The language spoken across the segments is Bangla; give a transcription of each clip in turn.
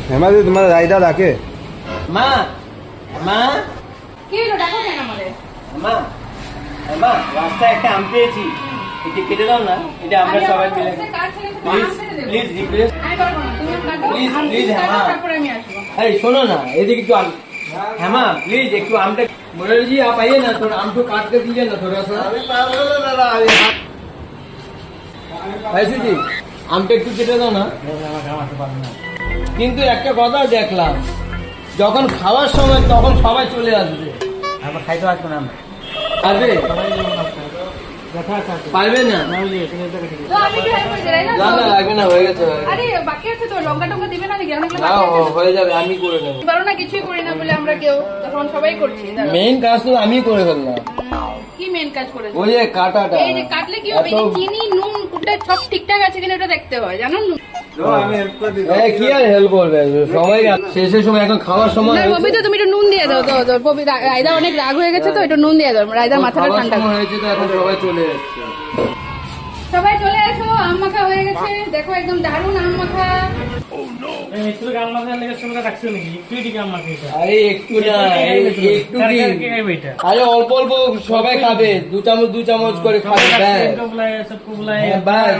হেমাদি তোমার রাইদা ডাকে। মা মা কি হলো, ডাকো কেন আমাদের? মা মা রাস্তায় একটা আম পেয়েছি, এটা কেটে দাও না, এটা আমরা সবাই মিলে প্লিজ প্লিজ রিকোয়েস্ট আমি পারবো না, তুমি কাটো। প্লিজ আম প্লিজ কাটো, হ্যাঁ তারপরে আমি আসবো। अरे सुनो ना, एदिके एकटू आम। हाँ माँ प्लीज एक आम तक। मुरली जी आप आइए ना, थोड़ा आम को काट कर दीजिए ना थोड़ा सा। ऐसे जी আমটা একটু কেটে দাও না। কিন্তু একটা কথা দেখলাম, যখন খাওয়ার সময় তখন সবাই চলে আসবে, আমরা খাইতে আসবো না। পারবে পারবে না? তো আমি কি হেল্প করে দিই, তাই না? না না লাগবে না, হয়ে গেছে হয়ে গেছে। আরে বাকি আছে তো, লঙ্কা টঙ্কা দিবে না নাকি? অনেকগুলো না বাকি আছে। হয়ে যাবে, আমি করে নেবো। পারো না, কিছুই করি না বলে আমরা কেউ, তখন সবাই করছি। দাঁড়াও। মেইন কাজ তো আমি করে ফেললাম, কি মেন কাজ করেছো? ওই যে কাটাটা। এই যে কাটলে কি হবে, এই যে চিনি নুন ওটা সব ঠিকঠাক আছে কিনা ওটা দেখতে হয়, জানো? আমি হেল্প করে দিই। কি আর হেল্প করবে সবাই, শেষের সময় এখন খাওয়ার সময় না হয়েছে। ববিতা, তুমি একটু নুন দিয়ে দাও তো। রায়দা অনেক রাগ হয়ে গেছে তো, একটু নুন দিয়ে দাও, রায়দার মাথাটা খাওয়ার ঠান্ডা সময় করো। হয়েছে তো এখন সবাই চলে এসছে। সবাই চলে এসো, আম মাখা হয়ে গেছে, দেখো একদম দারুণ আম মাখা। একটু গাল মাখার লেগে সঙ্গে রাখছো নাকি? একটু গাল মাখা এটা। আরে একটু না, একটু কি, কে খাইবে এটা? আরে অল্প অল্প সবাই খাবে, দু চামচ করে খাবে ব্যাস। হ্যাঁ, ব্যাস।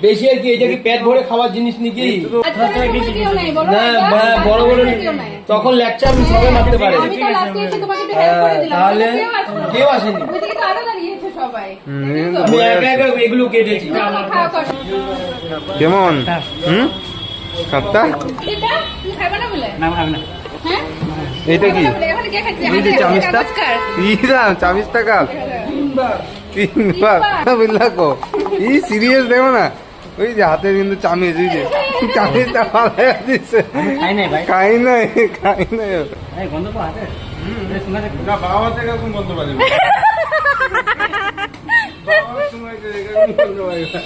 বেশি আর কি, এটা কি পেট ভরে খাওয়ার জিনিস নাকি? আজকে তোমার কেউ নাই, বলো না রায়দা, বড় বড় কেউ নাই। তখন লেকচার সবাই মারতে পারে। আমি তো লাস্টে এসে তোমাকে একটু হেল্প করে দিলাম, তাহলে কেউ আসলো না। কেউ আসেনি, ওইদিকে তো আরো দাঁড়িয়েছে সবাই। আমি একা একা এগুলো কেটেছি। খাওয়া কর। কেমন? খাপ্তা? এটা তুমি খাবে না বলে? না খাবে না। হ্যাঁ? এইটা কি? এখন কে খাচ্ছে? এই যে চামিচটা? কাগজ কার? ই দাম চামিচ টাকা। তিনবার বুঝলা কো? ই সিরিয়াস দেখো না, ওই যে হাতে কিন্তু চামিচ, ওই যে চামিচটা ফালাই দিচ্ছে। খাই নাই ভাই। খাই নাই, খাই নাই। এই গন্ধ পা হাতে। এই শোনা যাচ্ছে। না বাবা থেকে এখন বলতে পারি বাবার সময় যে এরকম বলতে পারি না।